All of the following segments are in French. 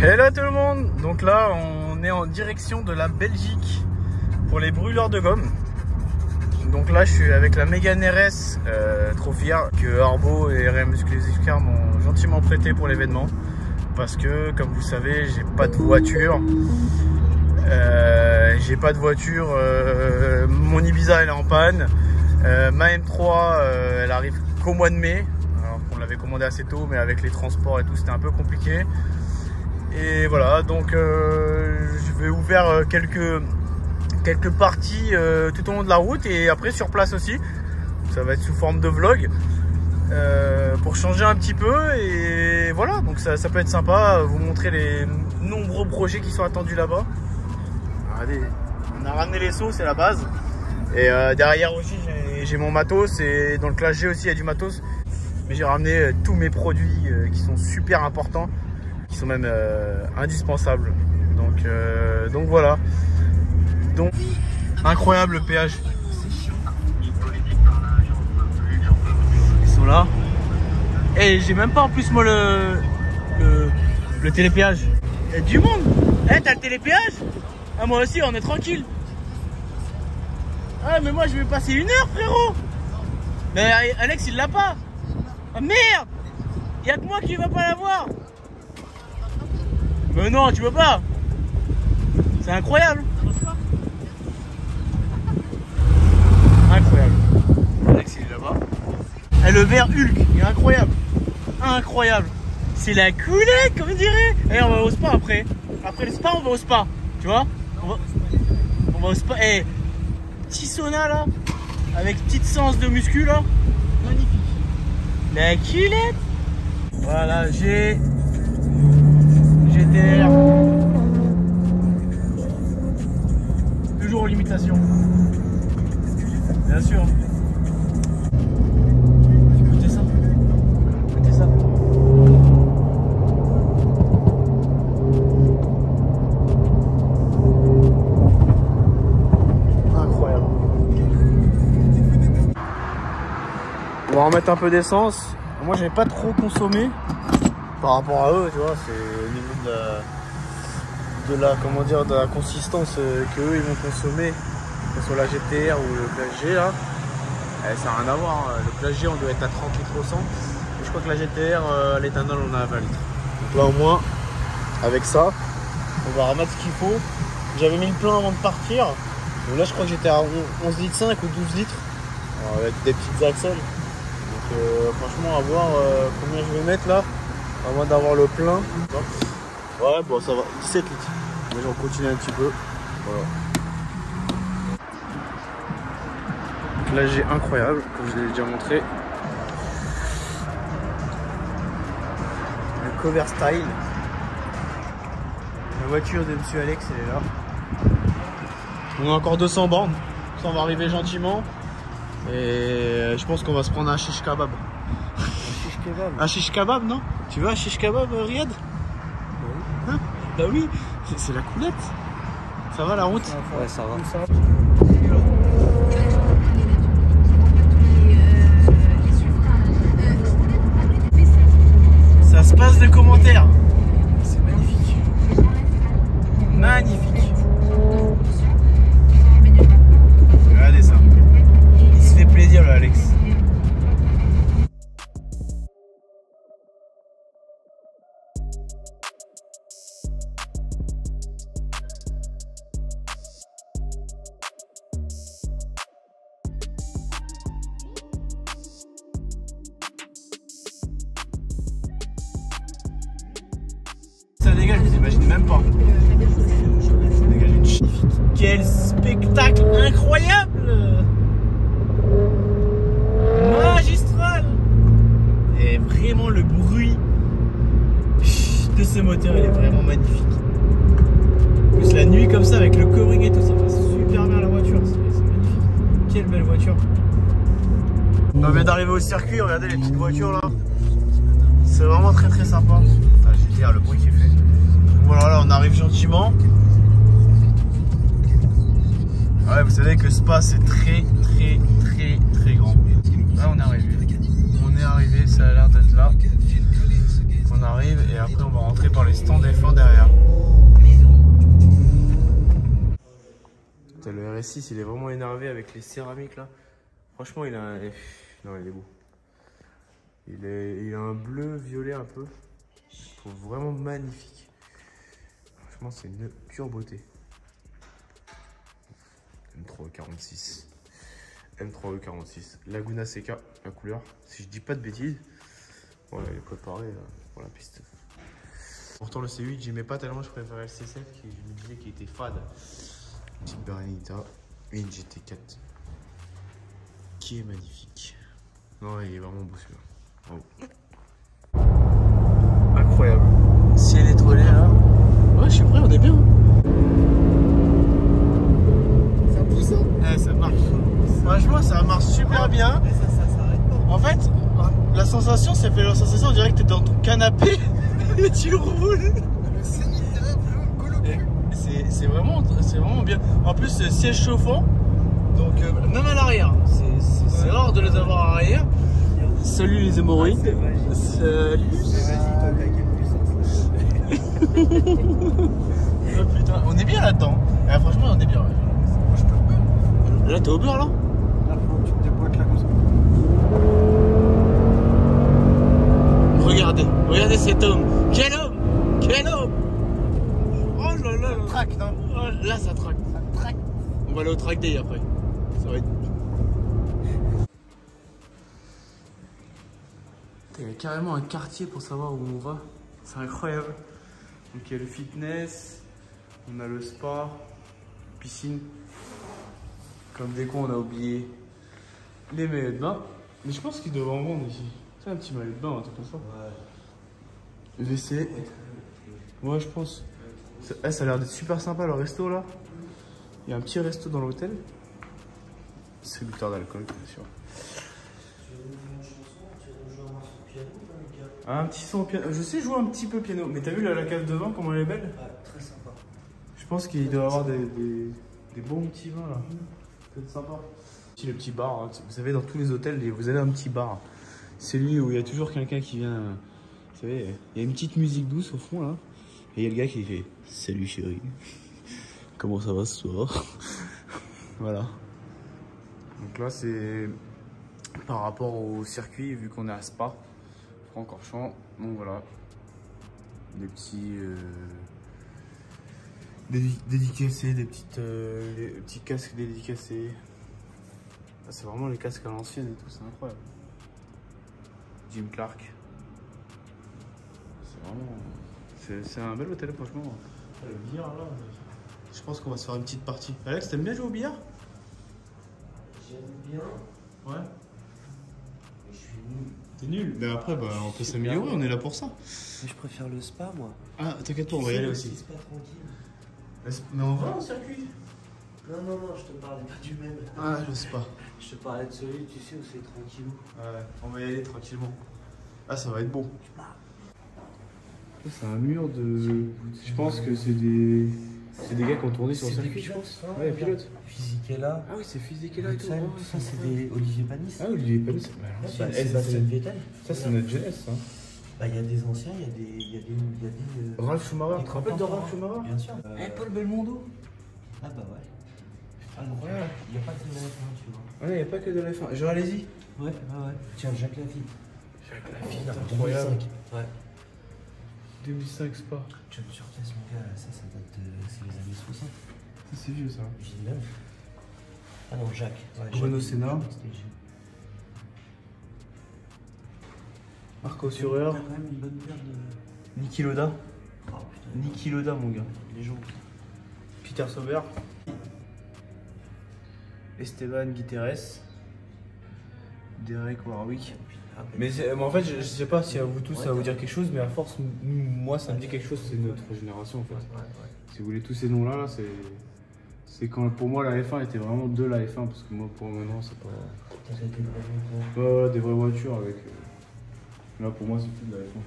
Hello tout le monde. Donc là on est en direction de la Belgique pour les brûleurs de gomme. Donc là je suis avec la Mégane RS, trop fier que Arbo et RM Muscles m'ont gentiment prêté pour l'événement. Parce que comme vous savez j'ai pas de voiture. Mon Ibiza elle est en panne. Ma M3 elle arrive qu'au mois de mai. Alors qu'on l'avait commandé assez tôt, mais avec les transports et tout c'était un peu compliqué. Et voilà, donc je vais ouvrir quelques parties tout au long de la route et après sur place aussi. Ça va être sous forme de vlog pour changer un petit peu. Et voilà, donc ça peut être sympa, vous montrer les nombreux projets qui sont attendus là-bas. Regardez, on a ramené les seaux, c'est la base. Et derrière aussi j'ai mon matos, et dans le classe G aussi il y a du matos. Mais j'ai ramené tous mes produits qui sont super importants, qui sont même indispensables. Donc voilà. Donc incroyable le péage. Ils sont là. Et j'ai même pas en plus moi le télépéage. Il y a du monde. Eh, t'as le télépéage? Ah, moi aussi on est tranquille. Ah mais moi je vais passer 1 heure frérot. Mais Alex il l'a pas. Ah merde. Y'a que moi qui va pas l'avoir. Mais non, tu veux pas. C'est incroyable. Incroyable. Alex il est là-bas. Et le vert Hulk, il est incroyable. Incroyable. C'est la coulette comme on dirait. Et on va au spa après. Après le spa on va au spa. Tu vois, on va au spa. Et petit sauna là. Avec petite séance de muscu là. Magnifique. La culette. Voilà, GTR. Toujours aux limitations. Bien sûr. Écoutez ça. Écoutez ça. Incroyable. On va remettre un peu d'essence. Moi j'ai pas trop consommé par rapport à eux, tu vois, c'est au niveau de la consistance que eux ils vont consommer, que ce soit la GTR ou le classe G là, ça n'a rien à voir. Le classe G on doit être à 30 litres au 100, et je crois que la GTR à l'éthanol on a à 20 litres. Donc là au moins avec ça on va remettre ce qu'il faut. J'avais mis le plein avant de partir, donc là je crois que j'étais à 11 litres 5 ou 12 litres avec des petites axles. Franchement à voir combien je vais mettre là avant d'avoir le plein. Ouais bon ça va, 17 litres. Mais j'en continue un petit peu. Voilà. Donc là j'ai incroyable, comme je l'ai déjà montré. Le cover style. La voiture de monsieur Alex elle est là. On a encore 200 bornes. Ça on va arriver gentiment. Et je pense qu'on va se prendre un shish kebab. Un shish kebab, non? Tu veux un shish kebab, Riyad? Oui. Hein? Bah oui, c'est la coulette. Ça va la route? Ouais, ça va. Ça se passe de commentaires. C'est magnifique. Magnifique. Regardez ça. Il se fait plaisir là, Alex. Ça dégage, je t'imagine même pas. Ça dégage une chiffre. Quel spectacle incroyable! Magistral! Et vraiment le bruit de ce moteur il est vraiment magnifique. En plus la nuit comme ça avec le covering et tout, ça passe super bien la voiture, c'est magnifique. Quelle belle voiture. On vient d'arriver au circuit, regardez les petites voitures là. C'est vraiment très très sympa. Ah, je vais dire le bruit qu'il fait. Voilà, là on arrive gentiment. Ouais, vous savez que Spa c'est très grand. Là on est arrivé. On est arrivé, ça a l'air d'être là. On arrive et après on va rentrer par les stands F1 derrière. Putain, le RS6 il est vraiment énervé avec les céramiques là. Franchement il a un... Non il est beau. Il a un bleu violet un peu. Je trouve vraiment magnifique. Franchement c'est une pure beauté. M3E46. M3E46. Laguna Seca, la couleur. Si je dis pas de bêtises. Voilà, il est préparé pour la piste. Pourtant le C8 j'aimais pas tellement, je préférais le C7 qui je me disais qu'il était fade. Petite Berlinetta, une GT4 qui est magnifique. Non il est vraiment beau celui-là. Oh. Incroyable. Ciel étoilé là. Ouais je suis prêt, on est bien. Ça pousse hein. Ouais ça marche. Franchement ça marche super bien. Et ça s'arrête pas. En fait, la sensation, ça fait la sensation, on dirait que t'es dans ton canapé et tu roules. C'est vraiment bien. En plus, c'est siège chauffant, donc même à l'arrière. C'est rare de les avoir à l'arrière. Salut les hémorroïdes. Salut. Oh putain, on est bien là-dedans. Ah, franchement, on est bien. Moi, je peux. Là, t'es au beurre là? Là, faut que tu te déboîtes là comme ça. Regardez cet homme. Quel homme! Quel homme! Oh là là! Ça traque, non? Oh, là, ça traque. Ça traque. On va aller au track day après. Ça va être. Il y a carrément un quartier pour savoir où on va. C'est incroyable. Donc il y a le fitness, on a le spa, piscine. Comme des cons, on a oublié les maillots de bain. Mais je pense qu'ils doivent en vendre ici. C'est un petit maillot de bain, un truc comme ça. Ouais. WC. Ouais, je pense. Ça a l'air d'être super sympa le resto là. Il y a un petit resto dans l'hôtel. Distributeur d'alcool, bien sûr. Un petit son au piano. Je sais jouer un petit peu piano. Mais t'as vu la cave de vin, comment elle est belle? Ouais, très sympa. Je pense qu'il doit y avoir des bons petits vins là. C'est sympa. Ici, le petit bar. Hein. Vous savez, dans tous les hôtels, vous avez un petit bar. C'est lui où il y a toujours quelqu'un qui vient. Vous savez, il y a une petite musique douce au fond là. Et il y a le gars qui fait salut chérie. Comment ça va ce soir? Voilà. Donc là, c'est par rapport au circuit, vu qu'on est à Spa, Francorchamps. Donc voilà. Des petits. Dédicacés, des petits casques dédicacés. Ah, c'est vraiment les casques à l'ancienne et tout, c'est incroyable. Jim Clark. C'est vraiment. C'est un bel hôtel, franchement. Le billard là. Je pense qu'on va se faire une petite partie. Alex, t'aimes bien jouer au billard? J'aime bien. Ouais. Mais je suis nul. T'es nul? Mais après, bah, on peut s'améliorer, on est là pour ça. Mais je préfère le spa, moi. Ah, t'inquiète pas, on va y aller aussi. Le spa tranquille. Mais on va au circuit? Non, non, non, je te parlais pas du même. Ah, je sais pas. Je te parlais de celui, tu sais, où c'est tranquillou. Ouais, on va y aller tranquillement. Ah, ça va être beau. C'est un mur de. Je pense que c'est des. C'est des gars qui ont tourné sur le circuit, je pense. Ouais, les pilotes. Fisichella. Ah oui, c'est Fisichella et tout. Ça, c'est des Olivier Panis. Ah, Olivier Panis. C'est Sébastien Vettel. Ça, c'est notre jeunesse. Hein. Bah, il y a des anciens, il y a des. Ralph Schumacher, tu te rappelles de Ralph Schumacher? Bien sûr. Paul Belmondo. Ah, bah ouais. Incroyable. Il n'y a pas que de la F1, tu vois. Ouais, il n'y a pas que de la F1. Genre, allez-y. Ouais. Tiens, Jacques Lafitte. Jacques Lafitte, incroyable. 2005. Ouais. 2005 Spa. John Surtees, mon gars, ça date de. C'est les années 60. Ça, c'est vieux, ça. Villeneuve. Ah non, Jacques. Ouais, Renault Senna. Marco Surer. T'as quand même une bonne paire de. Niki Loda. Oh putain. Niki Loda, mon gars. Légende. Peter Sauber. Esteban Guiterres. Derek Warwick. Mais en fait, je sais pas si à vous tous ça va vous dire quelque chose, mais à force, moi ça me dit quelque chose, c'est notre génération en fait. Si vous voulez tous ces noms là, c'est quand pour moi la F1 était vraiment de la F1, parce que moi pour maintenant c'est pas. Ouais, des vraies voitures avec. Là pour moi c'est plus de la F1.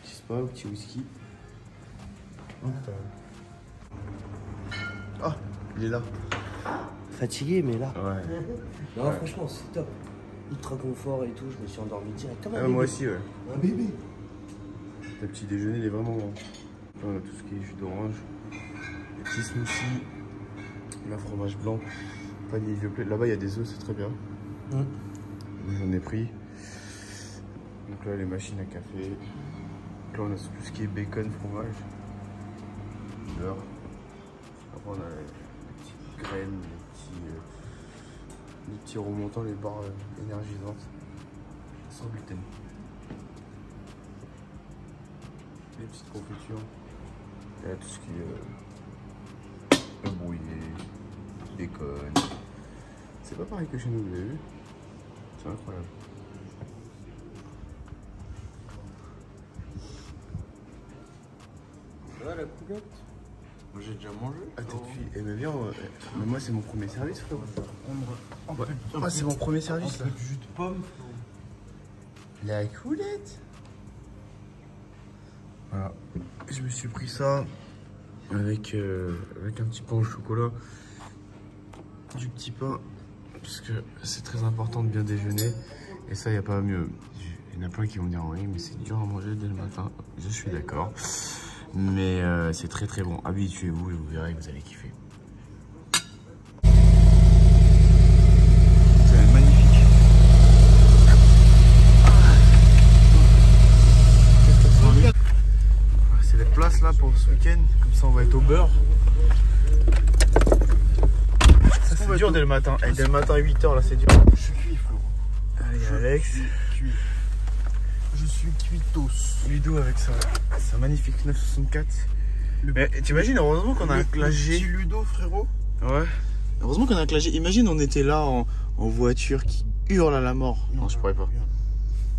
Petit spa, petit whisky. Ah, il est là. Fatigué, mais là. Ouais. Non, franchement, c'est top. Ultra confort et tout, je me suis endormi direct comme un bébé. Moi aussi, ouais. Un bébé. Le petit déjeuner il est vraiment bon. On a tout ce qui est jus d'orange, des petits smoothies, la fromage blanc, panier vieux plaid. Là-bas il y a des œufs, c'est très bien. J'en ai pris. Donc là les machines à café. Là on a tout ce qui est bacon, fromage, beurre. Après on a les petites graines, les petits remontants, les barres énergisantes. Sans gluten. Les petites confitures. Il y a tout ce qui est brouillé, bacon. C'est pas pareil que chez nous, vous avez vu? C'est incroyable. Ça va la coulotte? Moi j'ai déjà mangé. Ah t'es cuit. Eh ben viens, mais moi c'est mon premier service frérot. Ouais. Ah c'est mon premier service là. Du jus de pomme. La coulette. Voilà. Je me suis pris ça avec un petit pain au chocolat. Du petit pain. Parce que c'est très important de bien déjeuner. Et ça, il n'y a pas mieux. Il y en a plein qui vont dire oui, mais c'est dur à manger dès le matin. Je suis d'accord. Mais c'est très très bon. Habituez-vous et vous verrez que vous allez kiffer. C'est magnifique. C'est les places là pour ce week-end. Comme ça, on va être au beurre. Ça, c'est dur dès le matin. Et dès le matin à 8h, là, c'est dur. Je suis cuit, Florent. Allez, Alex. Je suis cuitos. Ludo avec ça. C'est un magnifique 964. Mais t'imagines, heureusement qu'on a un classe G. Petit Ludo, frérot. Ouais. Heureusement qu'on a un classe G. Imagine, on était là en voiture qui hurle à la mort. Non, je pourrais pas.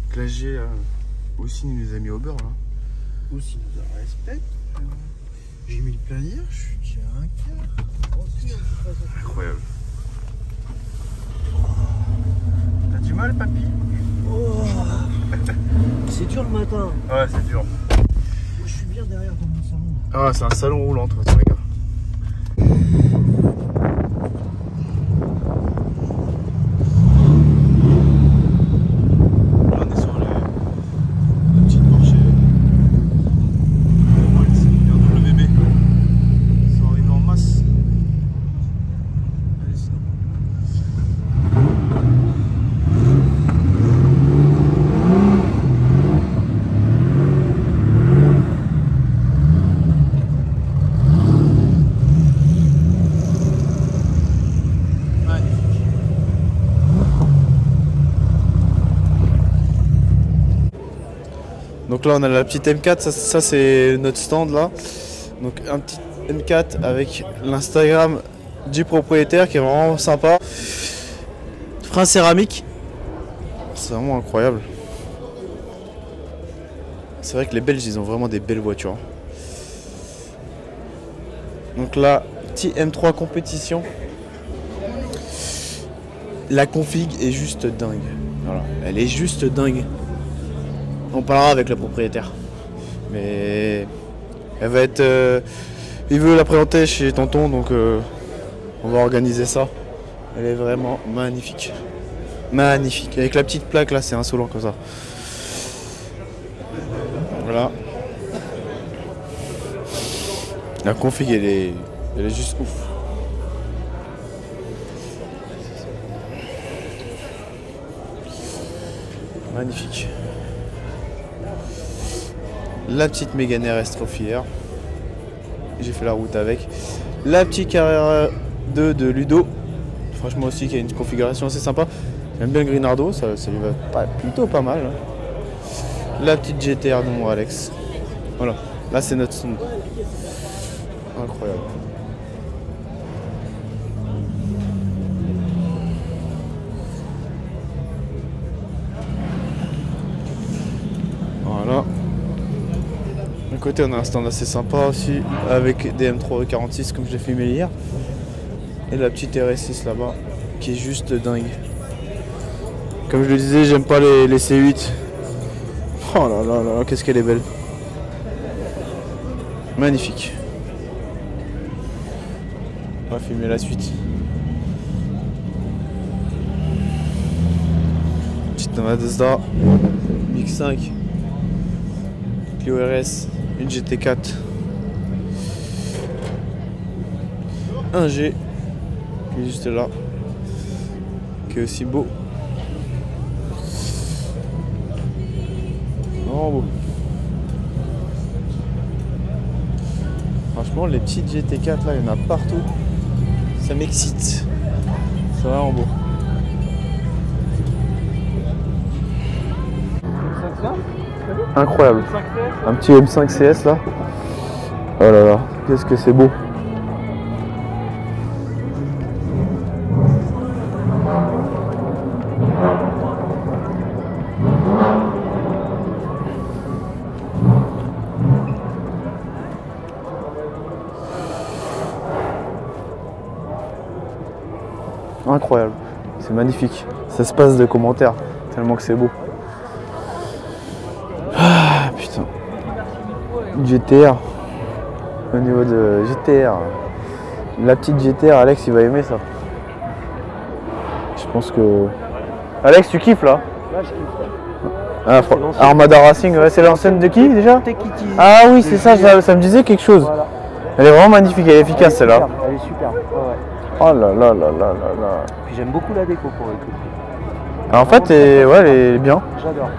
Classe G, aussi, il nous a mis au beurre, là. Aussi, nous a respect. J'ai mis le planier, je suis déjà un quart. Incroyable. T'as du mal, papy? Oh, c'est dur le matin. Ouais, c'est dur. Moi, je suis bien derrière dans mon salon. Ah, c'est un salon roulant, toi, ça, les gars. Là, on est sur le petit marché. Il y a un WB. Ils sont arrivés en masse. Allez, sinon. Donc là on a la petite M4, ça c'est notre stand là. Donc un petit M4 avec l'Instagram du propriétaire qui est vraiment sympa. Frein céramique. C'est vraiment incroyable. C'est vrai que les Belges ils ont vraiment des belles voitures. Donc là, petit M3 compétition. La config est juste dingue. Voilà, elle est juste dingue. On parlera avec le propriétaire. Mais elle va être... il veut la présenter chez tonton, donc on va organiser ça. Elle est vraiment magnifique. Magnifique. Avec la petite plaque là, c'est insolent comme ça. Voilà. La config, elle est juste ouf. Magnifique. La petite Mégane RS trop fière. J'ai fait la route avec. La petite Carrera 2 de Ludo. Franchement aussi qui a une configuration assez sympa. J'aime bien le Grinardo, ça lui va plutôt pas mal. La petite GTR de mon Alex. Voilà, là c'est notre son. Incroyable. Voilà. D'un côté on a un stand assez sympa aussi avec des M346 comme je l'ai filmé hier. Et la petite RS6 là-bas qui est juste dingue. Comme je le disais, j'aime pas les C8. Oh là là là, qu'est-ce qu'elle est belle. Magnifique. On va filmer la suite. Petite Mazda X5. Clio RS, une GT4, un G qui est juste là, qui est aussi beau. Vraiment beau. Franchement, les petites GT4 là, il y en a partout. Ça m'excite. C'est vraiment beau. Incroyable. Un petit M5 CS là. Oh là là, qu'est-ce que c'est beau. Incroyable, c'est magnifique. Ça se passe de commentaires, tellement que c'est beau. Ah putain. GTR. Au niveau de GTR. La petite GTR, Alex il va aimer ça. Je pense que. Alex, tu kiffes là? Là, je kiffe. Ah, Armada Racing, ouais, c'est l'ancienne de qui déjà? Ah oui, c'est ça, ça me disait quelque chose. Voilà. Elle est vraiment magnifique, elle est efficace celle-là. Elle est super. Ouais. Oh là là là là là là. Puis j'aime beaucoup la déco pour le coup. En fait, ouais, elle est bien. J'adore.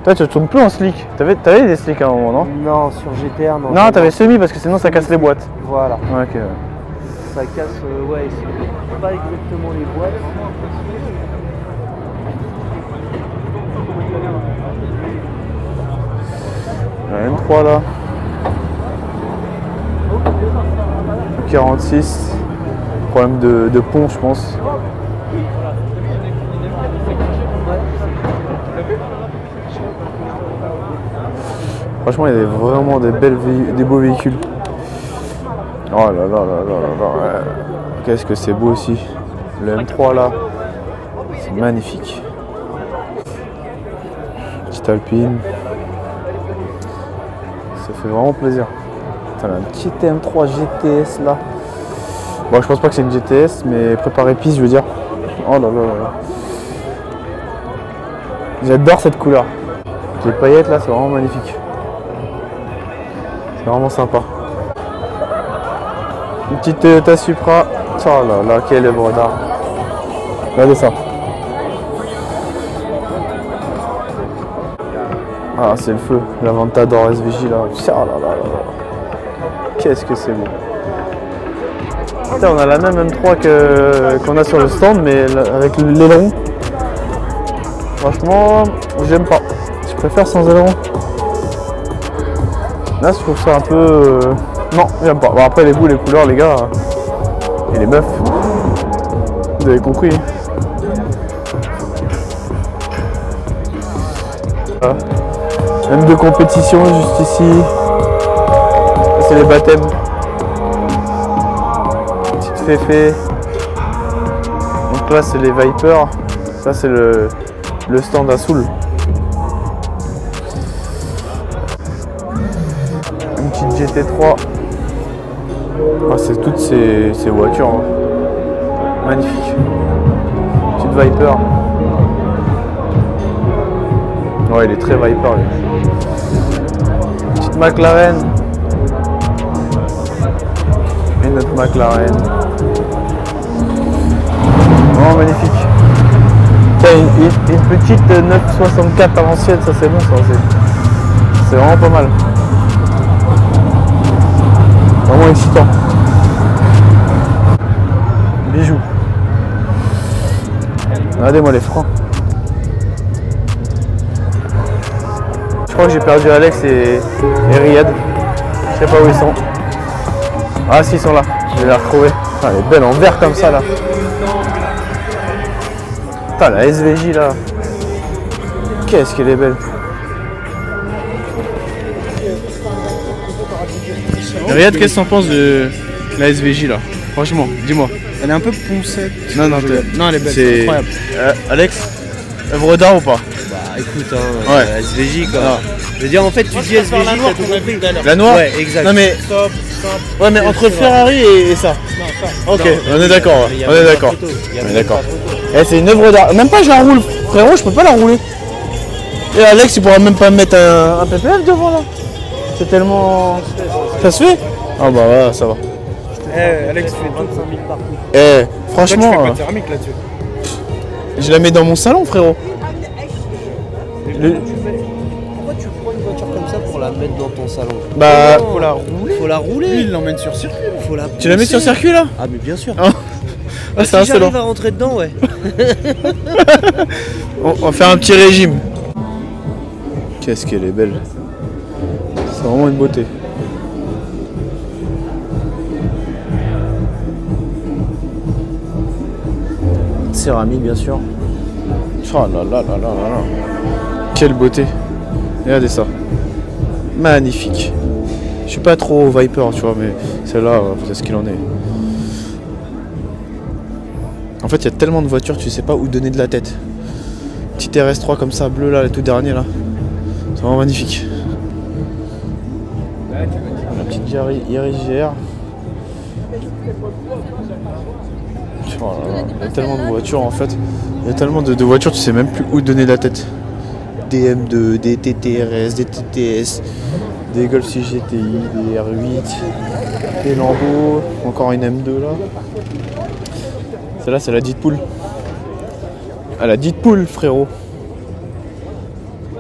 Toi, tu tournes plus en slick. T'avais des slicks à un moment, non? Non, sur GTR, non. Non, t'avais semi parce que sinon ça casse les boîtes. Voilà. Ouais, ok. Ça casse, ouais, c'est pas exactement les boîtes. La M3 là. 46. Problème de pont, je pense. Franchement, il y a vraiment des beaux véhicules. Oh là là là là là là. Qu'est-ce que c'est beau aussi. Le M3 là. C'est magnifique. Petite Alpine. Ça fait vraiment plaisir. Putain, un petit M3 GTS là. Bon, je pense pas que c'est une GTS, mais préparé piste, je veux dire. Oh là là là. J'adore cette couleur. Les paillettes là, c'est vraiment magnifique. C'est vraiment sympa. Une petite Toyota Supra. Oh là là, quelle œuvre d'art. Regardez ça. Ah, c'est le feu. L'Aventador SVJ là. Oh là là là là. Qu'est-ce que c'est beau. Putain, on a la même M3 qu'on a sur le stand, mais avec l'aileron. Franchement, j'aime pas. Je préfère sans aileron. Là, je trouve ça un peu. Non, j'aime pas. Bon, après, les goûts, les couleurs, les gars. Et les meufs. Vous avez compris. Voilà. Même de compétition, juste ici. C'est les baptêmes. Petite féfé. Donc là, c'est les Vipers. Ça, c'est le stand à Soul. Une petite GT3. Ah, c'est toutes ces voitures. Hein. Magnifique. Petite Viper. Ouais, il est très Viper. Lui. Petite McLaren. Et notre McLaren. Oh, magnifique. Une petite 964 à l'ancienne, ça c'est bon, ça c'est vraiment pas mal. Vraiment excitant. Bijoux. Regardez-moi les freins. Je crois que j'ai perdu Alex et Riyad. Je sais pas où ils sont. Ah si, ils sont là. Je vais les retrouver. Putain, elle est belle en vert comme ça là. Putain, la SVJ là. Qu'est-ce qu'elle est belle. Riyad, qu'est-ce que t'en penses de la SVJ là? Franchement, dis-moi. Elle est un peu poncette. Non, elle est belle, c'est incroyable. Alex, œuvre d'art ou pas? Bah écoute, hein, ouais. SVJ quoi. Non. Je veux dire, en fait, tu dis SVJ, t'as tout compris. La noire? Ouais, exact. Non mais. Stop. Ouais, mais entre Ferrari et ça. Non, ça. Ok, non, on est d'accord. Il y a On est d'accord. On est d'accord. Eh, c'est une œuvre d'art. Même pas je la roule. Frérot, je peux pas la rouler. Et Alex, il pourra même pas mettre un PPF devant là. C'est tellement... Ça se fait? Ah bah ouais, ça va. Eh, Alex fait 25 000 par coup. Eh, franchement... Là, tu fais pas de céramique là-dessus. Je la mets dans mon salon, frérot. Pourquoi tu prends une voiture comme ça pour la mettre dans ton salon? Bah... Faut la rouler. Faut la rouler. Lui, il l'emmène sur circuit. Faut la Tu la mets sur pousser. circuit, là? Ah mais bien sûr. Ah, c'est Si insolent. j'arrive à rentrer dedans, ouais. On va faire un petit régime. Qu'est-ce qu'elle est belle. C'est vraiment une beauté. Céramique, bien sûr. Oh là là là là là là. Quelle beauté. Regardez ça. Magnifique. Je suis pas trop Viper, tu vois, mais celle-là, c'est ce qu'il en est. En fait, il y a tellement de voitures, tu sais pas où donner de la tête. Petit RS3 comme ça, bleu là, le tout dernier là. C'est vraiment magnifique. La petite Iris GR. Oh là là, il y a tellement de voitures en fait. Il y a tellement de voitures, tu sais même plus où donner de la tête. Des M2, des TTRS, des TTS, des Golf 6 GTI, des R8, des Lambo, encore une M2 là. Celle-là, c'est la Deadpool. Ah, la Deadpool, frérot.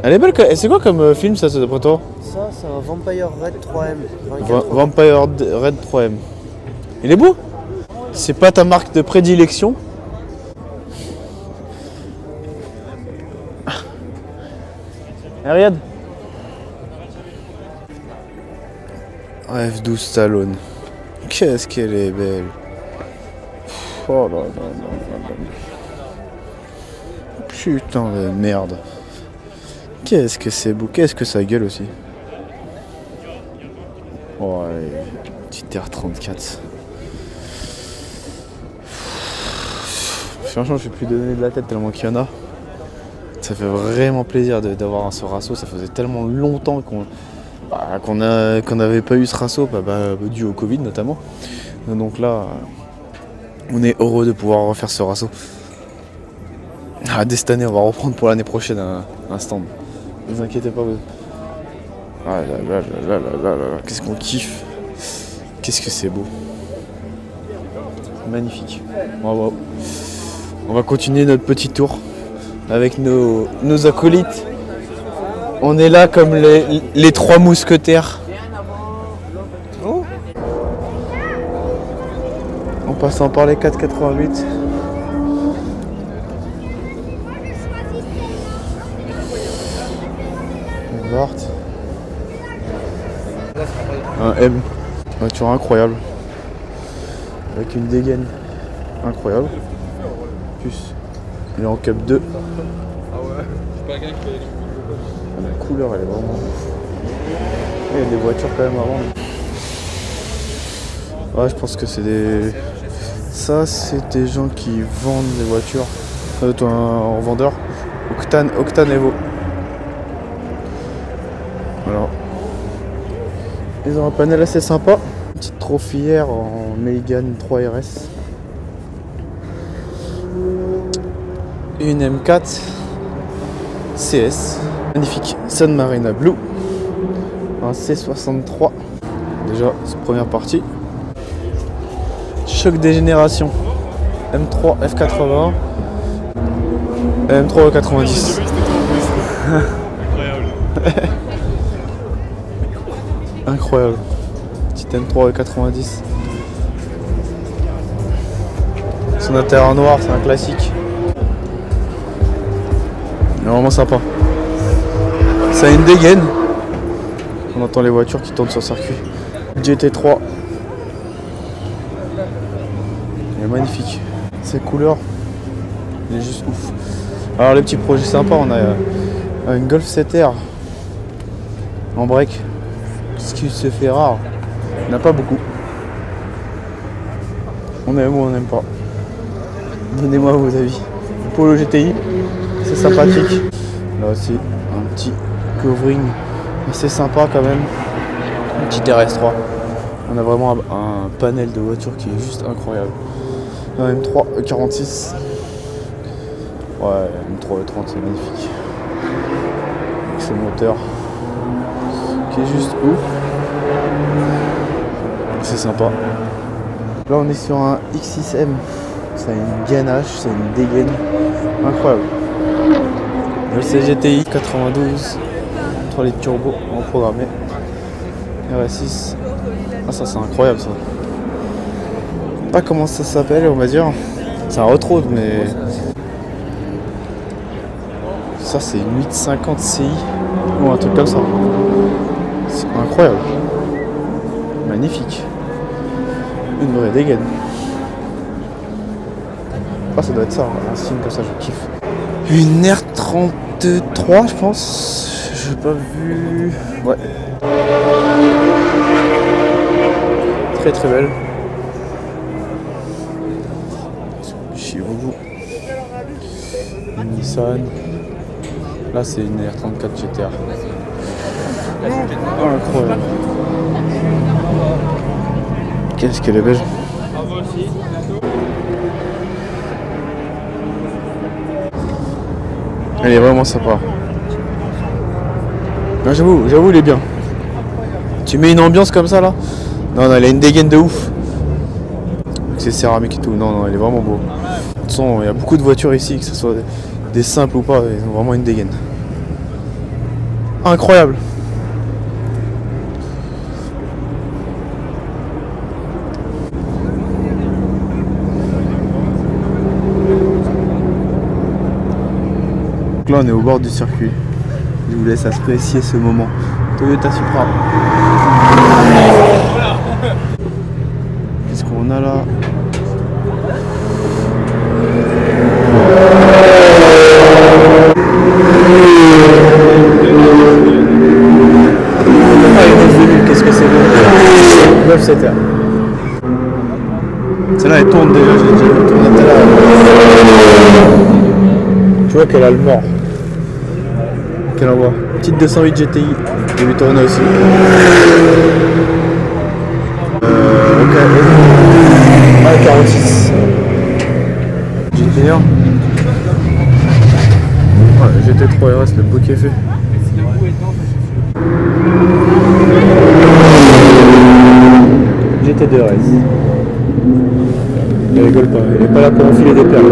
Elle est belle. C'est quoi comme film ça, d'après toi? Ça, c'est un Vampire Red 3M. Vampire Red 3M. Il est beau? C'est pas ta marque de prédilection? Regarde. F12 Stallone. Qu'est-ce qu'elle est belle. Oh là là là là là. Putain de merde. Qu'est-ce que c'est beau. Qu'est-ce que ça gueule aussi. Oh ouais. Petite R34. Franchement, je vais plus donner de la tête tellement qu'il y en a. Ça fait vraiment plaisir d'avoir ce rasso. Ça faisait tellement longtemps qu'on n'avait pas eu ce rasso, dû au Covid notamment. Donc là, on est heureux de pouvoir refaire ce rasso. Dès cette année, on va reprendre pour l'année prochaine un stand. Ne vous inquiétez pas. Ah là là là là là là là. Qu'est-ce qu'on kiffe. Qu'est-ce que c'est beau. Magnifique. Bravo. On va continuer notre petit tour avec nos acolytes. On est là comme les trois mousquetaires. Oh. En passant par les 4,88. Un M. Voiture incroyable. Avec une dégaine incroyable. Plus, il est en Cup 2. Ah ouais, c'est pas quelqu'un qui fait. La couleur, elle est vraiment. Il y a des voitures quand même avant. Ouais, je pense que c'est des. Ça, c'est des gens qui vendent des voitures. Toi, un revendeur. Octane Evo. Alors. Ils ont un panel assez sympa. Une petite trophière en Mégane 3RS. Une M4 CS. Magnifique San Marina Blue. Un C63. Déjà, c'est première partie. Choc des générations. M3 F80. M3 E90. Incroyable. Incroyable. Petite M3 E90. Son intérieur noir, c'est un classique. Il est vraiment sympa. Ça a une dégaine. On entend les voitures qui tournent sur le circuit. GT3. Il est magnifique. Ses couleurs, il est juste ouf. Alors les petits projets sympas, on a une Golf 7R en break. Ce qui se fait rare. Il n'y en a pas beaucoup. On aime ou on n'aime pas. Donnez-moi vos avis. Le Polo GTI, c'est sympathique. Là aussi, un petit covering assez sympa quand même. Un petit RS3. On a vraiment un panel de voitures qui est juste incroyable. Un M3 E46. Ouais, M3 E30, c'est magnifique. Avec ce moteur qui est juste ouf. C'est sympa. Là on est sur un X6M. C'est une gainage, c'est une dégaine incroyable. Le CGTI 92, 3 litres turbo en programmé. RS6. Ah ça c'est incroyable ça. Je sais pas comment ça s'appelle on va dire. C'est un hot road mais. Ça c'est une 850 CI ou un truc comme ça. C'est incroyable. Magnifique. Une vraie dégaine. Ah ça doit être ça, un signe comme ça je kiffe. Une R33 je pense. J'ai pas vu. Ouais. Très très belle. Chirouvou. Une Nissan. Là c'est une R34 GTR. Oh, incroyable. Qu'est-ce qu'elle est belle. Elle est vraiment sympa. J'avoue il est bien. Tu mets une ambiance comme ça là. Non elle a une dégaine de ouf. Avec ses céramiques et tout. Non elle est vraiment beau. De toute façon il y a beaucoup de voitures ici, que ce soit des simples ou pas, ils ont vraiment une dégaine. Incroyable. Donc là on est au bord du circuit. Je vous laisse apprécier ce moment. Toyota Supra. Qu'est-ce qu'on a là? Qu'est-ce que c'est beau. 9 7 heures. Celle-là elle tourne déjà, j'ai déjà vu tourner tout à l'heure. Tu vois qu'elle a le mort. Qu'elle envoie. Petite 208 GTI. J'ai vu tourner aussi. Ok. Ah 46. GT1. Ouais, GT3 RS, le beau qui est fait. GT2 RS. Elle rigole pas, elle est pas là pour enfiler des perles.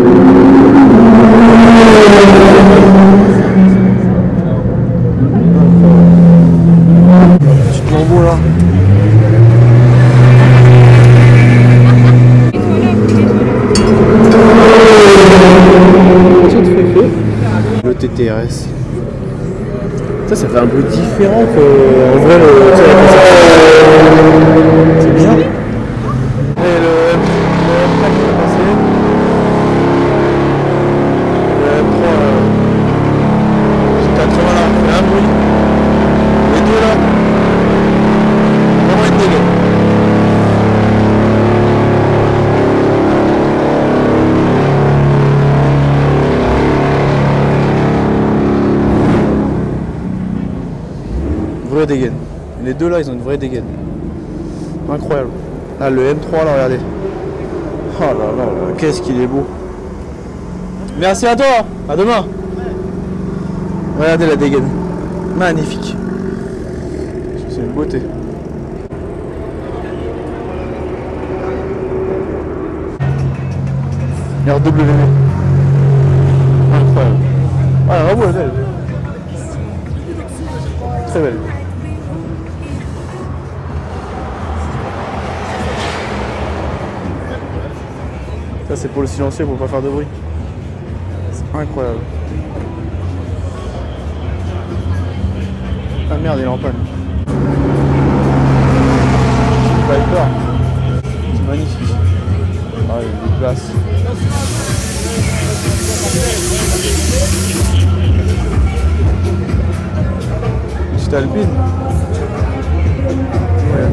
Petit lambeau là. Le TTRS. Ça fait un bruit différent que en vrai c'est bien. Et le M3 qui va passer. Le M3 c'est 80 là, il fait un bruit. Les deux là, vraiment une dégaine. Vraie dégaine. Les deux là ils ont une vraie dégaine. Incroyable. Ah le M3 là regardez. Oh là là là, qu'est-ce qu'il est beau. Merci à toi, à demain. Regardez la dégaine. Magnifique. C'est une beauté. RW. Incroyable. Ah la roue elle est belle. Très belle. Ça c'est pour le silencieux pour pas faire de bruit. C'est incroyable. Ah merde il est en panne. Viper. C'est magnifique. Ah il y a des places. Petite Alpine. Ouais.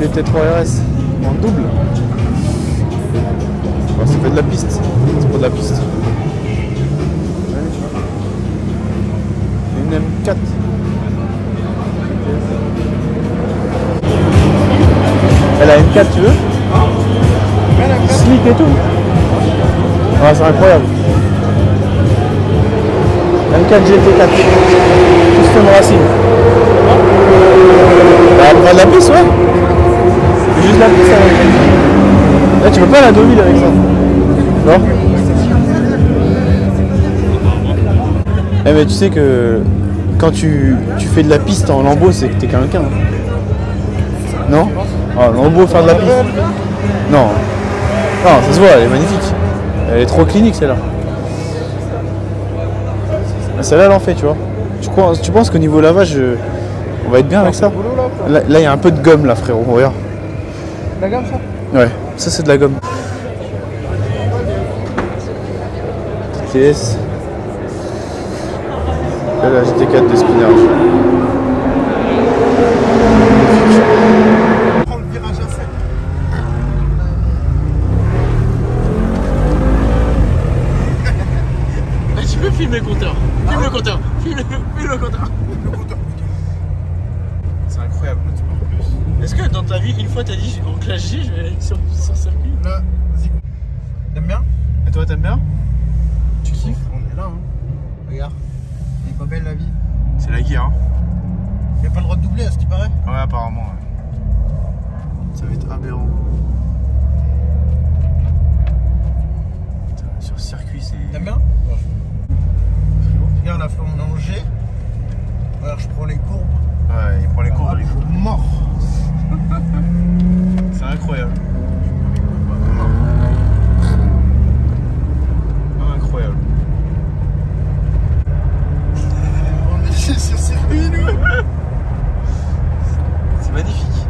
GT3 RS en double. Oh, ça fait de la piste. C'est pour de la piste. Une M4. Elle a M4 tu veux? Slick et tout. Ah Ah, c'est incroyable. M4 GT4. Custom Racing. Bah, on prend de la piste, ouais. C'est juste la piste avec. Là, tu peux pas la 2000 avec ça. Non. Eh, mais tu sais que quand tu fais de la piste en lambeau, c'est que t'es quelqu'un. Hein. Non? Ah, lambeau faire de la piste. Non. Non, ça se voit, elle est magnifique. Elle est trop clinique celle-là. Celle-là, elle en fait, tu vois. Tu penses qu'au niveau lavage, on va être bien avec ça? Là, il y a un peu de gomme là, frérot. Regarde. La gomme, ça? Ouais, ça c'est de la gomme. TTS. Là, la GT4 de spinnage. Prends le virage à sec. Tu peux filmer le compteur. Filme le compteur. Filme le compteur. C'est incroyable. Est-ce que dans ta vie, une fois t'as dit en classe G, je vais aller sur circuit? Là, vas-y. T'aimes bien? Et toi, t'aimes bien? Tu kiffes? On est là, hein. Regarde. Elle est pas belle la vie. C'est la guerre, hein. Il n'y a pas le droit de doubler à ce qui paraît. Ouais, apparemment, ouais. Ça va être aberrant. Putain, sur circuit, c'est... T'aimes bien? Regarde la flamme en G. Regarde, je prends les courbes. Ouais, il prend les courbes. Je suis mort. C'est incroyable. Incroyable. On est sur circuit, nous. C'est magnifique.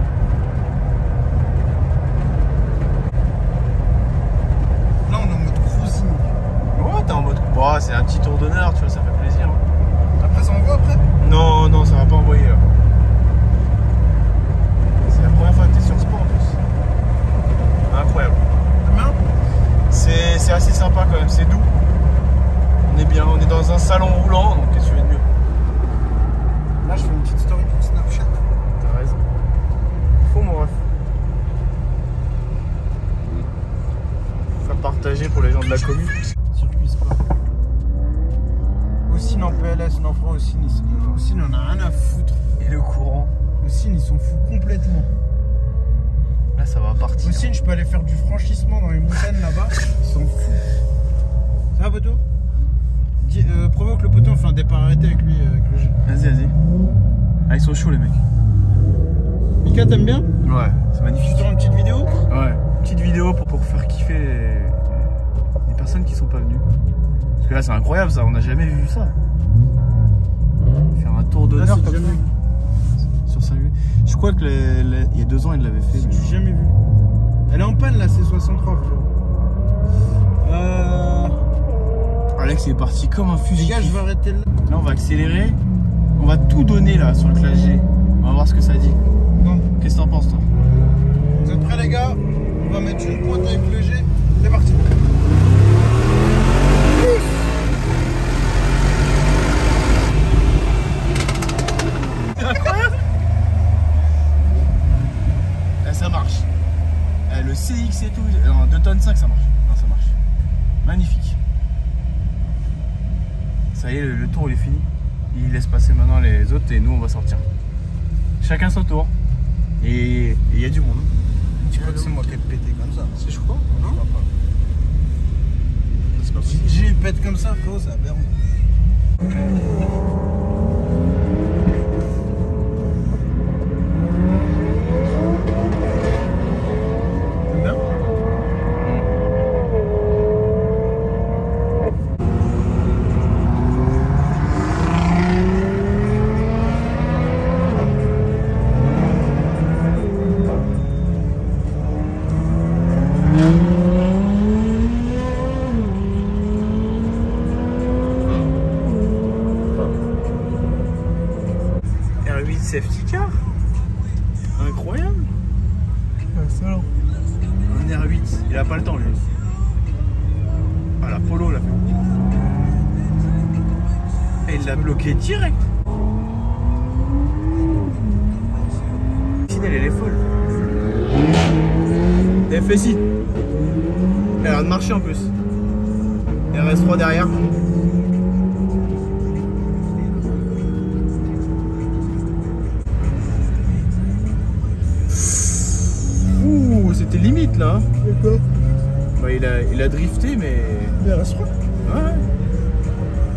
Là, on est en mode cruising. Ouais, t'es en mode... Bon, c'est un petit tour d'honneur, tu vois, ça fait plaisir. Après, ça envoie après? Non, non, ça va pas envoyer là. C'est la première fois que t'es sur sport en plus. Incroyable. T'aimes bien? C'est assez sympa quand même, c'est doux. On est bien, on est dans un salon roulant, donc qu'est-ce que tu veux de mieux? Là, je fais une petite story pour Snapchat. T'as raison. Faut mon ref. Faut faire partager pour les gens de la commune. Circuit sport. Ossine en PLS, non, frère, Ossine, on en a rien à foutre. Et le courant. Ossine, ils s'en foutent complètement. Là, ça va partir. Ossine, je peux aller faire du franchissement dans les montagnes là-bas. Ils s'en foutent. Ça va, poteau? Provoque le poteau, on fait un départ arrêté avec lui, avec le jeu. Vas-y, vas-y. Ah, ils sont chauds les mecs. Mika, t'aimes bien? Ouais, c'est magnifique. Tu tournes une petite vidéo? Ouais, petite vidéo pour faire kiffer les personnes qui sont pas venues. Parce que là, c'est incroyable ça, on n'a jamais vu ça. Faire un tour d'honneur comme ça. Sur 5 minutes. Je crois que il y a 2 ans, il l'avait fait. Je l'ai jamais vu. Elle est en panne là, c'est 63, frérot. Alex est parti comme un fusil. Les gars, je vais arrêter là. Là, on va accélérer. On va tout donner là sur le classe G. On va voir ce que ça dit. Non. Qu'est-ce que t'en penses toi? Vous êtes prêts les gars? On va mettre une pointe avec le G. C'est parti. Ça marche. Le CX et tout, 2 tonnes 5 ça marche. Non, ça marche. Magnifique. Ça y est, le tour il est fini. Il laisse passer maintenant les autres et nous on va sortir. Chacun son tour. Et il y a du monde. Tu crois que c'est moi qui ai pété comme ça? C'est je crois. Non, C'est pas possible. j'ai eu pète comme ça, frérot, c'est aberrant. R8 safety car. Incroyable. Excellent. Un R8, il a pas le temps lui. Ah la Polo l'a fait. Et il l'a bloqué direct. Elle est folle. Elle fait si. Elle a de marcher en plus. RS3 derrière. Ouh, c'était limite là. Quoi? Bah, il a drifté, mais. RS3. Ouais.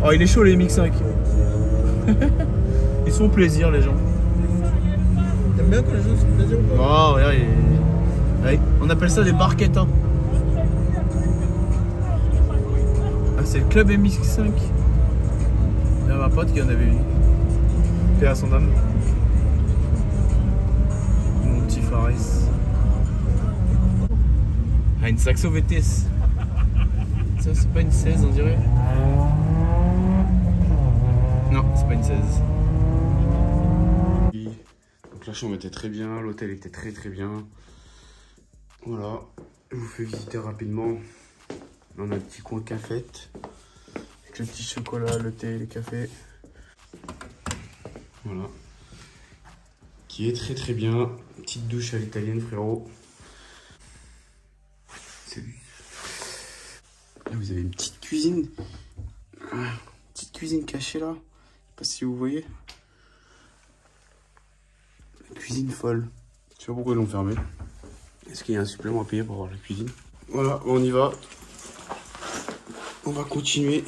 Oh, il est chaud les MX5. Ils se font plaisir, les gens. T'aimes bien quand les gens se font plaisir ou pas? Oh, regarde, ouais, on appelle ça des barquettes. Hein. Ah, c'est le club MX5. Il y a ma pote qui en avait une. Paix à son âme. Mon petit Fares. Ah, une Saxo VTS. Ça, c'est pas une 16, on dirait. Non, c'est pas une 16. Donc la chambre était très bien, l'hôtel était très bien. Voilà, je vous fais visiter rapidement. On a un petit coin cafette. Avec le petit chocolat, le thé, les cafés. Voilà. Qui est très bien. Petite douche à l'italienne, frérot. Salut. Là, vous avez une petite cuisine. Petite cuisine cachée là. Je sais pas si vous voyez. La cuisine folle. Je sais pas pourquoi ils l'ont fermée. Est-ce qu'il y a un supplément à payer pour avoir la cuisine? Voilà, on y va. On va continuer.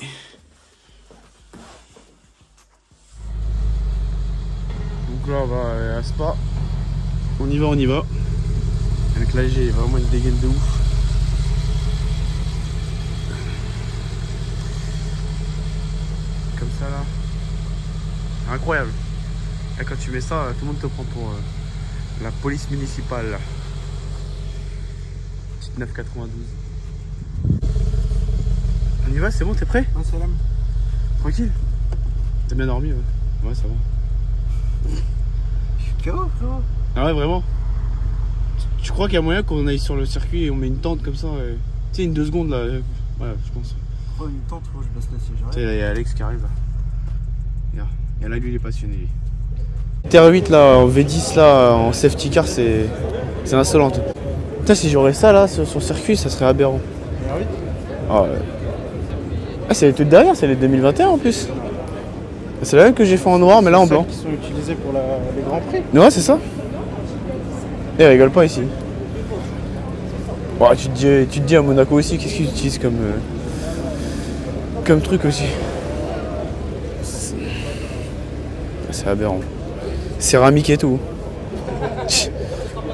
Donc là, on va à Spa. On y va. Avec l'AG, vraiment une dégaine de ouf. Comme ça là. Incroyable. Et quand tu mets ça, tout le monde te prend pour la police municipale. Là. Petite 9,92. On y va, c'est bon, t'es prêt? Un salam. Tranquille. T'as bien dormi, ouais. Ouais, ça va. Je suis KO, frérot. Ah ouais, vraiment? Tu crois qu'il y a moyen qu'on aille sur le circuit et on met une tente comme ça Tu sais, une 2 secondes là. Ouais, je pense. Oh, une tente, faut que je baisse la siège. Tu sais, il y a Alex qui arrive là. Regarde. Et là, lui, il est passionné. Lui. TR8 là, en V10 là, en safety car, c'est insolent. Putain, si j'aurais ça là sur le circuit, ça serait aberrant. TR8. Ah ouais. Ah, c'est les toutes derrière, c'est les 2021 en plus. C'est la même que j'ai fait en noir, mais là en blanc. Qui sont utilisés pour les grands prix. Ouais, c'est ça. Et rigole pas ici. Bon, tu te dis à Monaco aussi, qu'est-ce qu'ils utilisent comme truc aussi. C'est aberrant. Céramique et tout.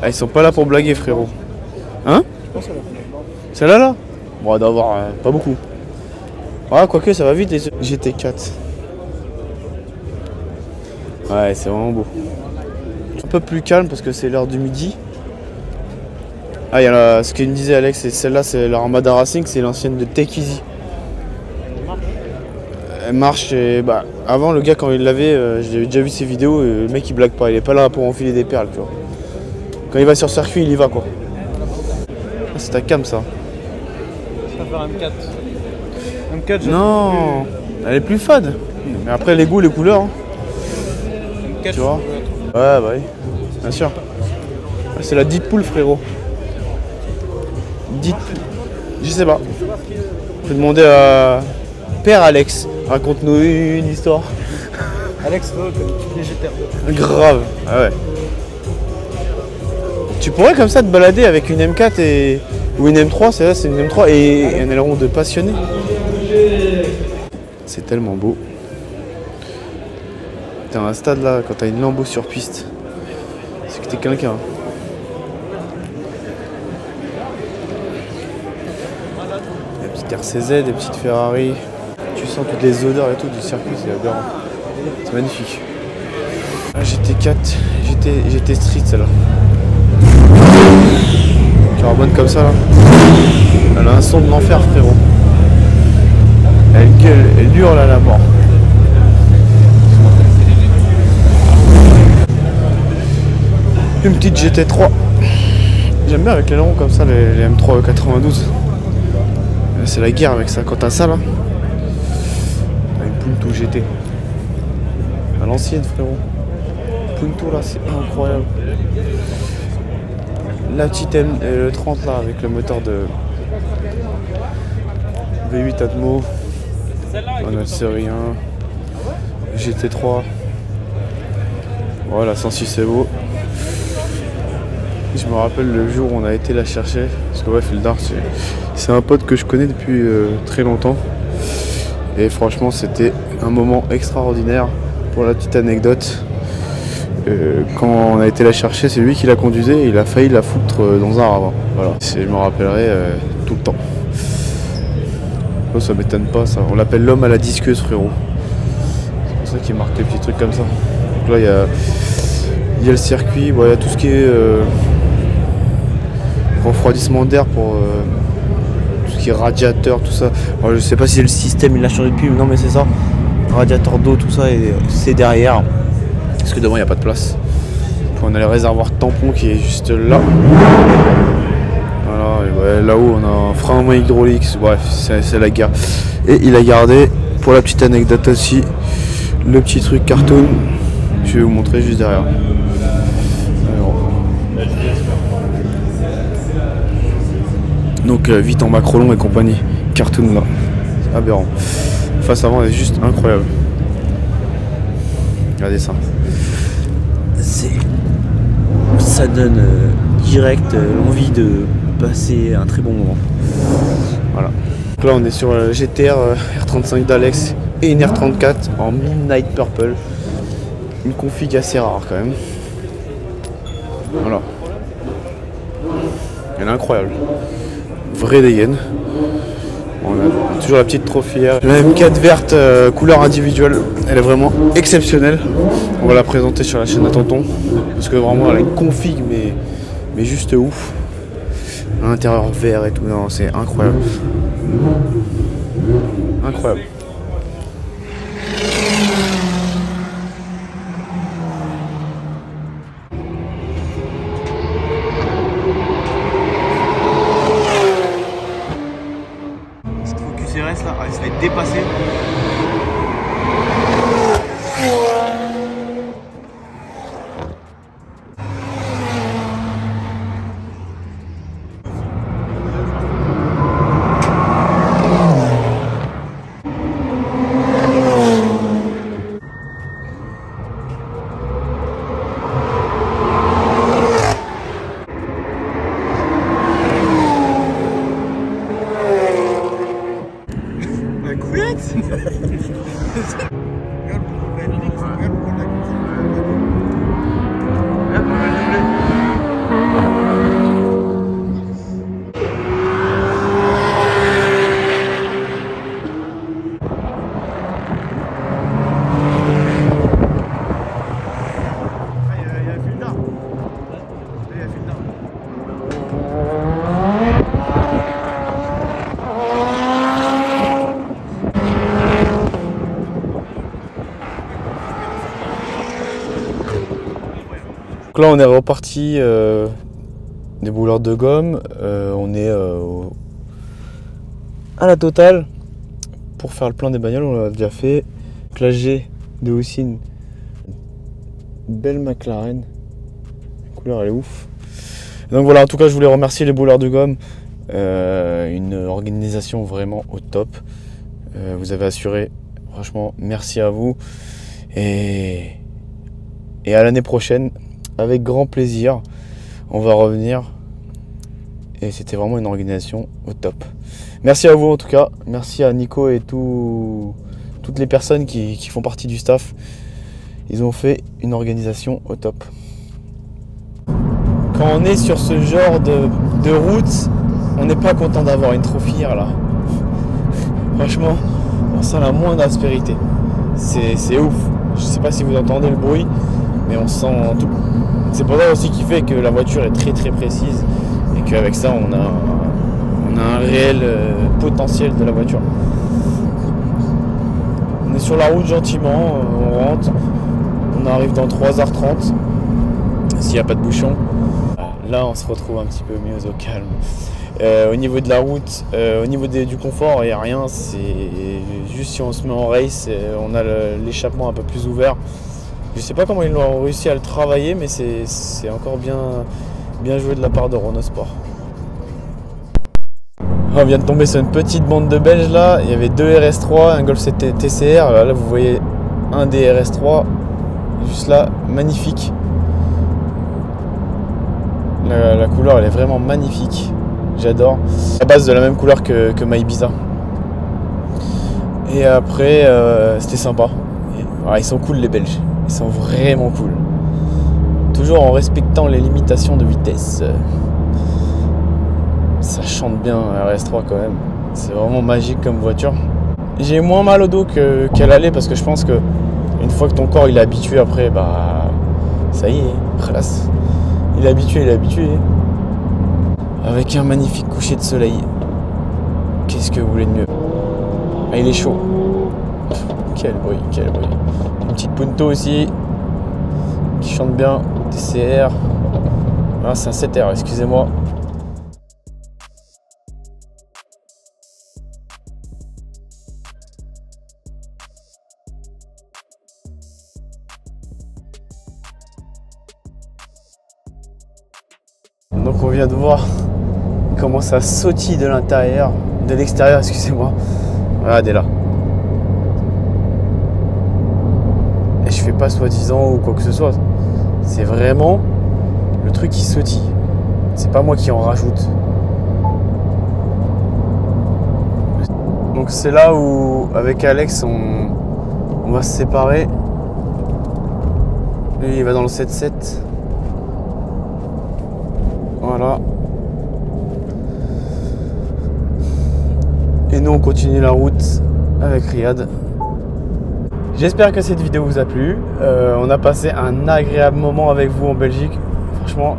Ah, ils sont pas là pour blaguer, frérot. Hein? Celle-là là? Bon, on doit avoir pas beaucoup. Ah, quoique ça va vite les GT4. Ouais, c'est vraiment beau. Un peu plus calme parce que c'est l'heure du midi. Ah, il y a ce qu'il me disait Alex, c'est celle-là, c'est l'Armada Racing, c'est l'ancienne de Take Easy. Elle marche et bah avant le gars quand il l'avait, j'avais déjà vu ses vidéos, le mec il blague pas, il est pas là pour enfiler des perles, tu vois. Quand il va sur circuit, il y va quoi. Ah, c'est ta cam ça. Je préfère M4. M4, Non, elle est plus fade. Mais après les goûts, les couleurs. Hein. M4, Tu vois. Ouais, bah oui, bien sûr. Ah, c'est la Deadpool, frérot. Deadpool. Je sais pas. Je vais demander à Père Alex. Raconte-nous une histoire. Alex, les GTR. Grave. Ah ouais. Tu pourrais comme ça te balader avec une M4 ou une M3, c'est là, c'est une M3 et un aileron de passionné. C'est tellement beau. T'es à un stade là, quand t'as une Lambo sur piste, c'est que t'es quelqu'un. Des petites RCZ, des petites Ferrari. Tu sens toutes les odeurs et tout du circuit, c'est aberrant. C'est magnifique. Ah, GT4, GT Street celle-là. Carbone comme ça là. Elle a un son de l'enfer, frérot. Elle gueule, elle hurle à la mort. Une petite GT3. J'aime bien avec les longs comme ça, les M3 92. C'est la guerre avec ça. Quand t'as ça là, une Punto GT. À l'ancienne, frérot. Punto là, c'est incroyable. La petite M, le 30 là, avec le moteur de V8 Atmo, on a le série 1, GT3, voilà, 106 Evo. Je me rappelle le jour où on a été la chercher, parce que ouais, Fildar c'est un pote que je connais depuis très longtemps. Et franchement c'était un moment extraordinaire. Pour la petite anecdote, quand on a été la chercher, c'est lui qui la conduisait et il a failli la foutre dans un arbre. Voilà, je me rappellerai tout le temps. Oh, ça m'étonne pas ça, on l'appelle l'homme à la disqueuse, frérot. C'est pour ça qu'il marque des petits trucs comme ça. Donc là il y a le circuit, bon, il y a tout ce qui est refroidissement d'air pour tout ce qui est radiateur, tout ça. Alors, je sais pas si le système il l'a changé depuis, mais non mais c'est ça. Radiateur d'eau, tout ça, et c'est derrière. Parce que devant il n'y a pas de place. Puis on a le réservoir tampon qui est juste là. Voilà, et ouais, là-haut on a un frein à main hydraulique, bref, c'est la guerre. Et il a gardé, pour la petite anecdote aussi, le petit truc cartoon. Je vais vous montrer juste derrière. Alors. Donc vite en Macrolon et compagnie. Cartoon là. C'est aberrant. Face avant est juste incroyable. Regardez ça. Ça donne direct l'envie de passer un très bon moment. Voilà. Donc là on est sur le GTR R35 d'Alex et une R34 en Midnight Purple. Une config assez rare quand même. Voilà. Elle est incroyable. Vraie dégaine. On a toujours la petite trophière. La M4 verte couleur individuelle, elle est vraiment exceptionnelle. On va la présenter sur la chaîne à Tonton. Parce que vraiment elle a une config mais juste ouf. À l'intérieur vert et tout, c'est incroyable. Incroyable. Là, elle se fait dépasser. Donc là on est reparti des boulevards de gomme, on est à la totale pour faire le plein des bagnoles, on l'a déjà fait. Donc la G de Houssine, belle McLaren, la couleur elle est ouf. Donc voilà, en tout cas je voulais remercier les boulevards de gomme, une organisation vraiment au top. Vous avez assuré, franchement merci à vous et à l'année prochaine. Avec grand plaisir, on va revenir et c'était vraiment une organisation au top. Merci à vous en tout cas, merci à Nico et toutes les personnes qui font partie du staff. Ils ont fait une organisation au top. Quand on est sur ce genre de route, on n'est pas content d'avoir une trophière là. Franchement, on sent la moindre aspérité. C'est ouf. Je sais pas si vous entendez le bruit, mais on sent tout. C'est pour ça aussi qui fait que la voiture est très très précise et qu'avec ça on a un réel potentiel de la voiture. On est sur la route gentiment, on rentre, on arrive dans 3h30 s'il n'y a pas de bouchon. Là on se retrouve un petit peu mieux au calme. Au niveau de la route, au niveau du confort, il n'y a rien, c'est juste si on se met en race, on a l'échappement un peu plus ouvert. Je sais pas comment ils ont réussi à le travailler, mais c'est encore bien joué de la part de Renault Sport. On vient de tomber sur une petite bande de Belges là. Il y avait 2 RS3, un Golf 7 TCR. Là vous voyez un des RS3. Juste là, magnifique. La couleur elle est vraiment magnifique. J'adore. À base de la même couleur que ma Ibiza. Et après, c'était sympa. Et, ils sont cool les Belges. Ils sont vraiment cool. Toujours en respectant les limitations de vitesse. Ça chante bien RS3 quand même. C'est vraiment magique comme voiture. J'ai moins mal au dos qu'à l'aller parce que je pense que une fois que ton corps il est habitué après, bah ça y est, khalas. Il est habitué, Avec un magnifique coucher de soleil. Qu'est-ce que vous voulez de mieux? Ah, il est chaud. Quel bruit. Une petite Punto aussi qui chante bien. TCR. Ah, c'est un 7R, excusez-moi. Donc on vient de voir comment ça sautille de l'intérieur, de l'extérieur, excusez-moi. Regardez là. Et je fais pas soi-disant ou quoi que ce soit. C'est vraiment le truc qui sautille. C'est pas moi qui en rajoute. Donc c'est là où avec Alex on va se séparer. Lui il va dans le 7-7. Voilà. Et nous on continue la route avec Riyad. J'espère que cette vidéo vous a plu. On a passé un agréable moment avec vous en Belgique. Franchement,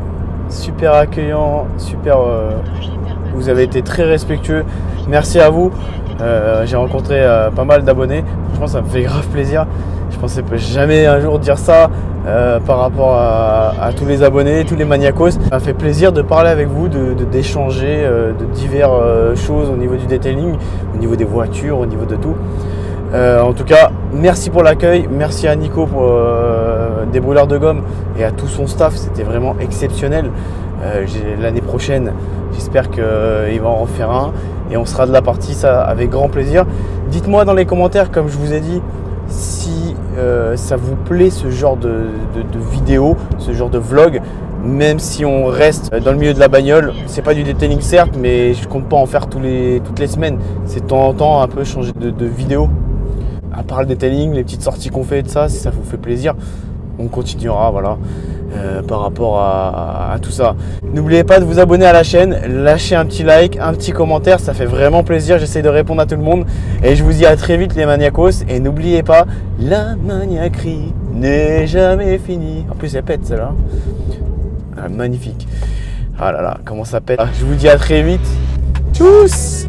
super accueillant, super. Vous avez été très respectueux. Merci à vous. J'ai rencontré pas mal d'abonnés. Franchement, ça me fait grave plaisir. Je pensais jamais un jour dire ça par rapport à tous les abonnés, tous les maniacos. Ça m'a fait plaisir de parler avec vous, d'échanger de diverses choses au niveau du detailing, au niveau des voitures, au niveau de tout. En tout cas, merci pour l'accueil, merci à Nico pour des brûleurs de gomme et à tout son staff, c'était vraiment exceptionnel. L'année prochaine, j'espère qu'il va en refaire un et on sera de la partie, ça avec grand plaisir. Dites-moi dans les commentaires, comme je vous ai dit, si ça vous plaît ce genre de vidéo, ce genre de vlog. Même si on reste dans le milieu de la bagnole, c'est pas du detailing certes, mais je compte pas en faire toutes les semaines. C'est de temps en temps un peu changer de vidéo. À part le detailing, les petites sorties qu'on fait et de ça, si ça vous fait plaisir, on continuera, voilà, par rapport à tout ça. N'oubliez pas de vous abonner à la chaîne, lâcher un petit like, un petit commentaire, ça fait vraiment plaisir. J'essaie de répondre à tout le monde et je vous dis à très vite les maniacos. Et n'oubliez pas, la maniaquerie n'est jamais finie. En plus elle pète celle-là. Ah, magnifique. Ah là là, comment ça pète. Je vous dis à très vite. Tchuss.